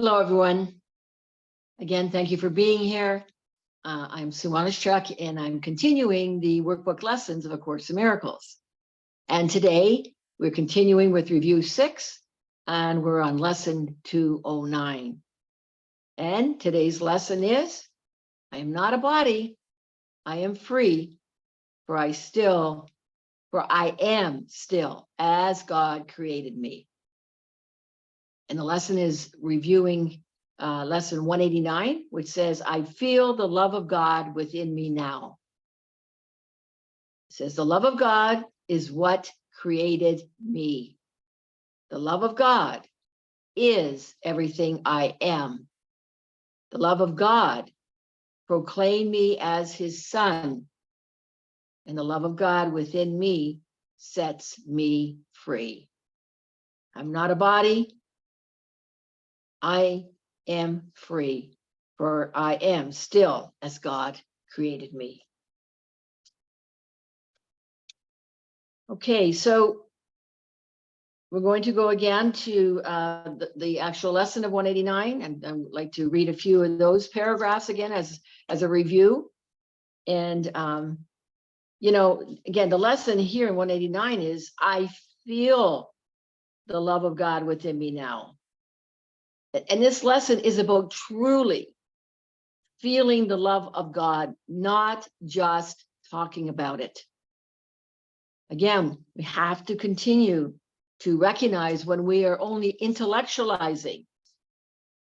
Hello, everyone. Again, thank you for being here. I'm sue.oneschuk, and I'm continuing the workbook lessons of A Course in Miracles. And today, we're continuing with review 6, and we're on lesson 209. And today's lesson is, I am not a body, I am free, for I am still as God created me. And the lesson is reviewing lesson 189, which says, I feel the love of God within me now. It says, the love of God is what created me. The love of God is everything I am. The love of God proclaimed me as his son. And the love of God within me sets me free. I'm not a body. I am free, for I am still as God created me. Okay, so we're going to go again to the actual lesson of 189, and I would like to read a few of those paragraphs again as a review. And, again, the lesson here in 189 is, I feel the love of God within me now. And this lesson is about truly feeling the love of God, not just talking about it. Again, we have to continue to recognize when we are only intellectualizing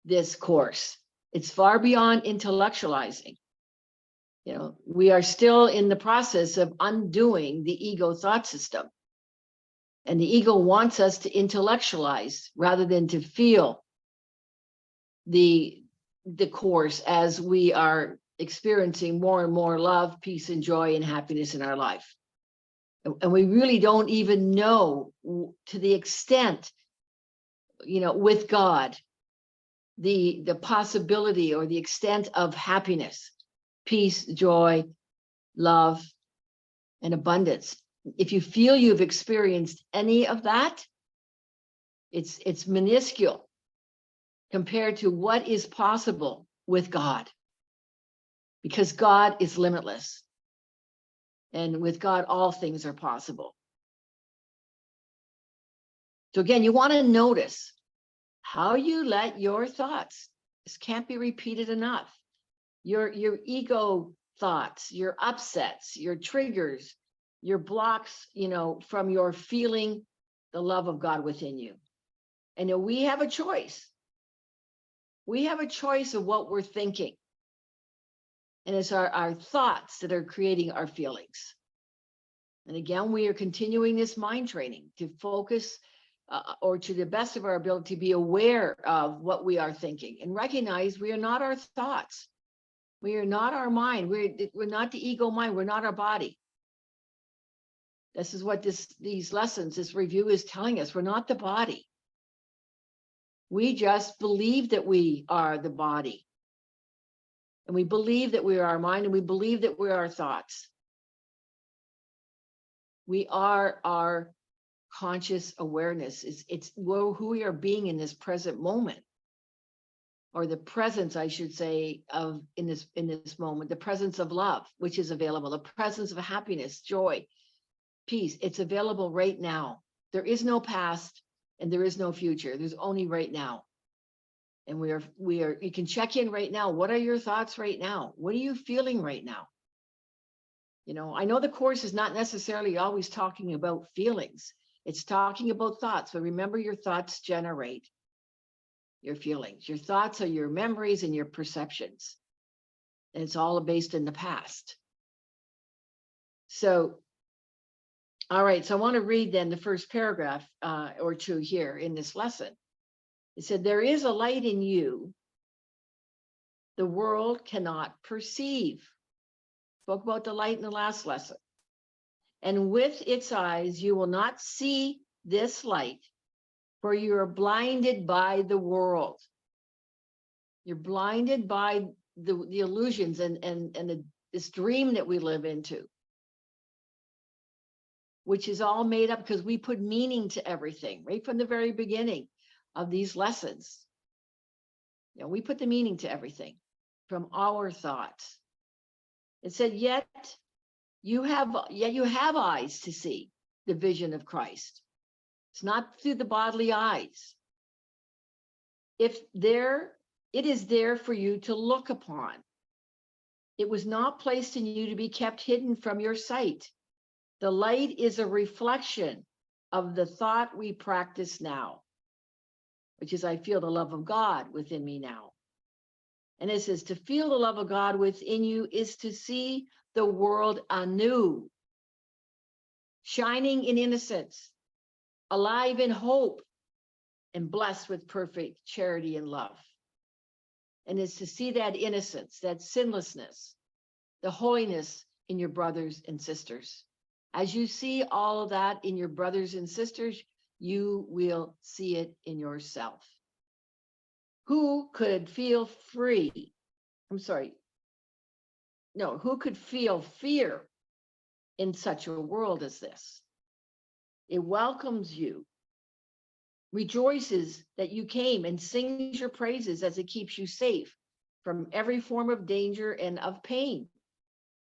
this course. It's far beyond intellectualizing. We are still in the process of undoing the ego thought system. And the ego wants us to intellectualize rather than to feel the course as we are experiencing more and more love, peace, and joy and happiness in our life. And we really don't even know to the extent, with God, the possibility or the extent of happiness, peace, joy, love, and abundance. If you feel you've experienced any of that, it's minuscule compared to what is possible with God, because God is limitless. And with God, all things are possible. So again, you want to notice how you let your thoughts, this can't be repeated enough, your ego thoughts, your upsets, your triggers, your blocks, from your feeling the love of God within you. And we have a choice. We have a choice of what we're thinking. And it's our thoughts that are creating our feelings. And again, we are continuing this mind training to focus or to the best of our ability, be aware of what we are thinking and recognize we are not our thoughts. We are not our mind. We're not the ego mind. We're not our body. This is what these lessons, this review is telling us. We're not the body. We just believe that we are the body. And we believe that we are our mind, and we believe that we are our thoughts. We are our conscious awareness. It's who we are being in this present moment, or the presence, I should say, of in this moment, the presence of love, which is available, the presence of happiness, joy, peace. It's available right now. There is no past and there is no future. There's only right now. And we are, you can check in right now. What are your thoughts right now? What are you feeling right now? I know the course is not necessarily always talking about feelings. It's talking about thoughts, but remember, your thoughts generate your feelings. Your thoughts are your memories and your perceptions. And it's all based in the past. So, all right, so I want to read then the first paragraph or two here in this lesson. It said, there is a light in you the world cannot perceive. Spoke about the light in the last lesson. And with its eyes, you will not see this light, for you are blinded by the world. You're blinded by the illusions and this dream that we live into, which is all made up because we put meaning to everything right from the very beginning of these lessons. We put the meaning to everything from our thoughts. It said, yet you have eyes to see the vision of Christ. It's not through the bodily eyes. It is there for you to look upon. It was not placed in you to be kept hidden from your sight. The light is a reflection of the thought we practice now, which is, I feel the love of God within me now. And it says, to feel the love of God within you is to see the world anew, shining in innocence, alive in hope, and blessed with perfect charity and love. And it's to see that innocence, that sinlessness, the holiness in your brothers and sisters. As you see all of that in your brothers and sisters, you will see it in yourself. Who could feel free? Who could feel fear in such a world as this? It welcomes you, rejoices that you came, and sings your praises as it keeps you safe from every form of danger and of pain.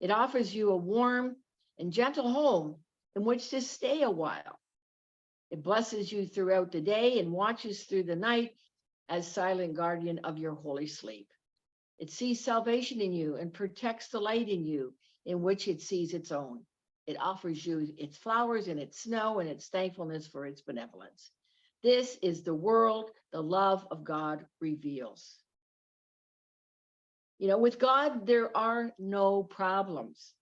It offers you a warm and gentle home in which to stay a while. It blesses you throughout the day and watches through the night as silent guardian of your holy sleep. It sees salvation in you and protects the light in you in which it sees its own. It offers you its flowers and its snow and its thankfulness for its benevolence. This is the world the love of God reveals. With God, there are no problems.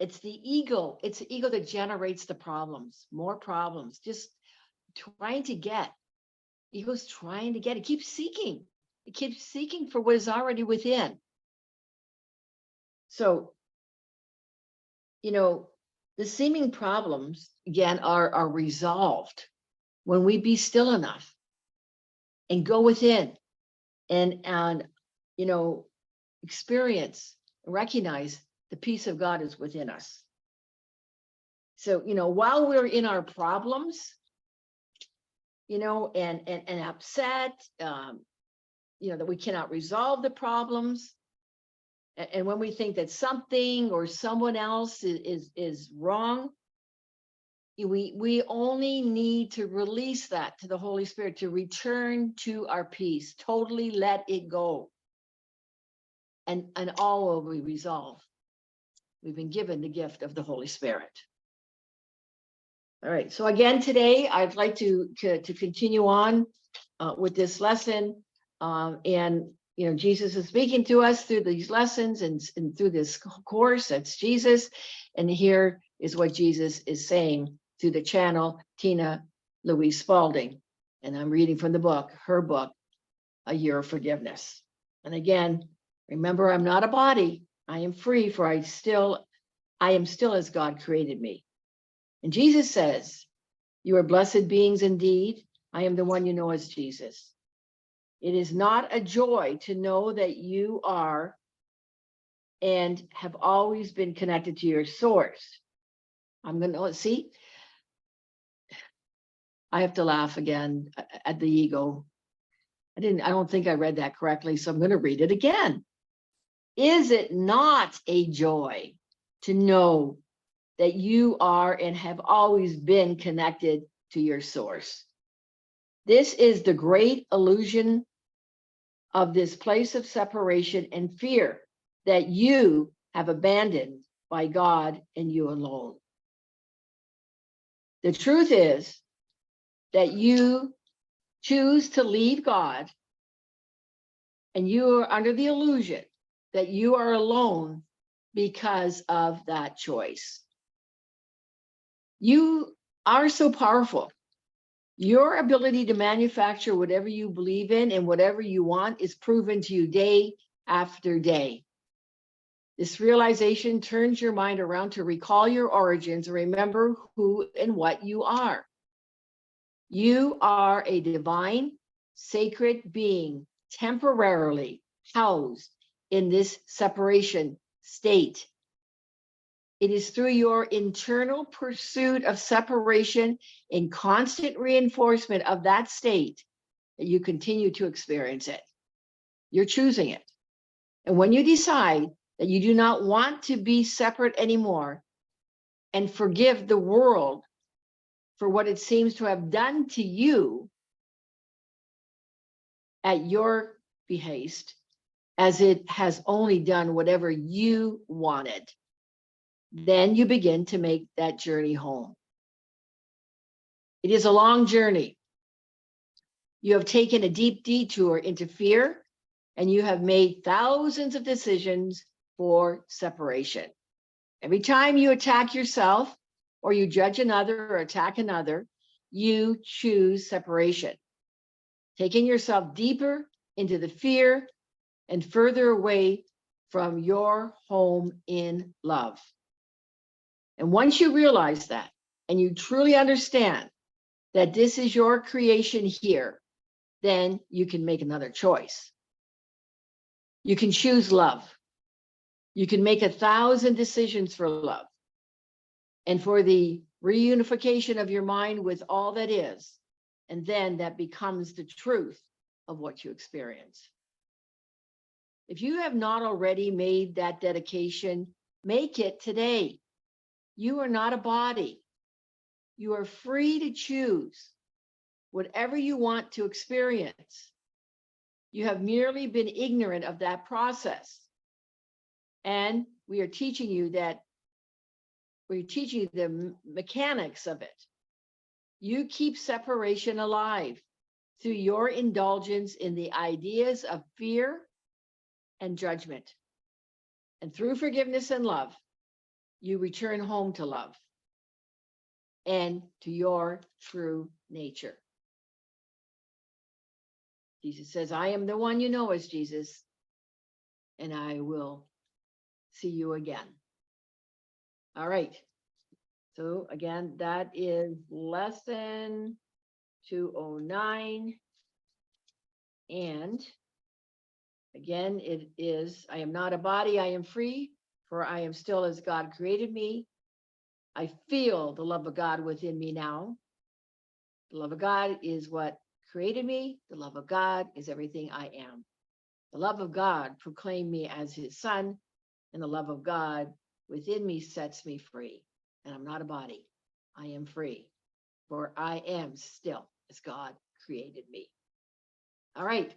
It's the ego that generates the problems, more problems, just trying to get. Ego's trying to get, it keeps seeking. It keeps seeking for what is already within. So, the seeming problems, again, are resolved when we be still enough and go within and experience, recognize the peace of God is within us. So, while we're in our problems, and upset, that we cannot resolve the problems. And when we think that something or someone else is wrong, we only need to release that to the Holy Spirit, to return to our peace, totally let it go. And all will be resolved. We've been given the gift of the Holy Spirit. All right, so again, today, I'd like to continue on with this lesson. And Jesus is speaking to us through these lessons and through this course. That's Jesus. And here is what Jesus is saying through the channel, Louise Spalding. And I'm reading from the book, her book, A Year of Forgiveness. And again, remember, I'm not a body. I am free, for I am still as God created me. And Jesus says, you are blessed beings indeed. I am the one you know as Jesus. It is not a joy to know that you are and have always been connected to your source. I'm going to see. I have to laugh again at the ego. I don't think I read that correctly, so I'm going to read it again. Is it not a joy to know that you are and have always been connected to your source? This is the great illusion of this place of separation and fear that you have abandoned by God and you alone. The truth is that you choose to leave God, and you are under the illusion that you are alone because of that choice. You are so powerful. Your ability to manufacture whatever you believe in and whatever you want is proven to you day after day. This realization turns your mind around to recall your origins and remember who and what you are. You are a divine, sacred being temporarily housed in this separation state. It is through your internal pursuit of separation and constant reinforcement of that state that you continue to experience it. You're choosing it. And when you decide that you do not want to be separate anymore and forgive the world for what it seems to have done to you at your behest, as it has only done whatever you wanted, then you begin to make that journey home. It is a long journey. You have taken a deep detour into fear, and you have made thousands of decisions for separation. Every time you attack yourself, or you judge another or attack another, you choose separation, taking yourself deeper into the fear and further away from your home in love. And once you realize that, and you truly understand that this is your creation here, then you can make another choice. You can choose love. You can make 1,000 decisions for love and for the reunification of your mind with all that is. And then that becomes the truth of what you experience. If you have not already made that dedication, make it today. You are not a body. You are free to choose whatever you want to experience. You have merely been ignorant of that process. And we are teaching you that, we're teaching you the mechanics of it. You keep separation alive through your indulgence in the ideas of fear and judgment. And through forgiveness and love, you return home to love and to your true nature. Jesus says, I am the one you know as Jesus, and I will see you again. All right. So again, that is lesson 209. And again, it is, I am not a body, I am free, for I am still as God created me. I feel the love of God within me now. The love of God is what created me. The love of God is everything I am. The love of God proclaimed me as his son, and the love of God within me sets me free. And I'm not a body. I am free, for I am still as God created me. All right.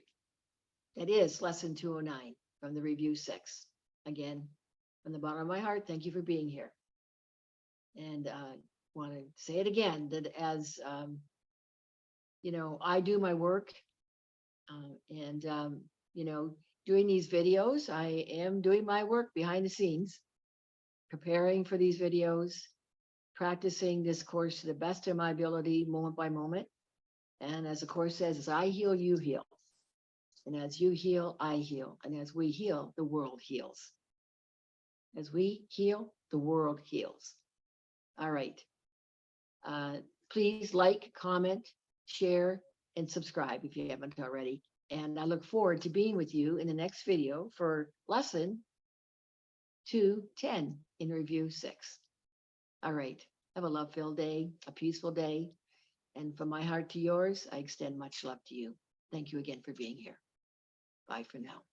That is lesson 209 from the review 6. Again, from the bottom of my heart, thank you for being here. And want to say it again, that as I do my work doing these videos, I am doing my work behind the scenes, preparing for these videos, practicing this course to the best of my ability, moment by moment. And as the course says, as I heal, you heal. And as you heal, I heal. And as we heal, the world heals. As we heal, the world heals. All right. Please like, comment, share, and subscribe if you haven't already. And I look forward to being with you in the next video for lesson 210 in review 6. All right. Have a love-filled day, a peaceful day. And from my heart to yours, I extend much love to you. Thank you again for being here. Bye for now.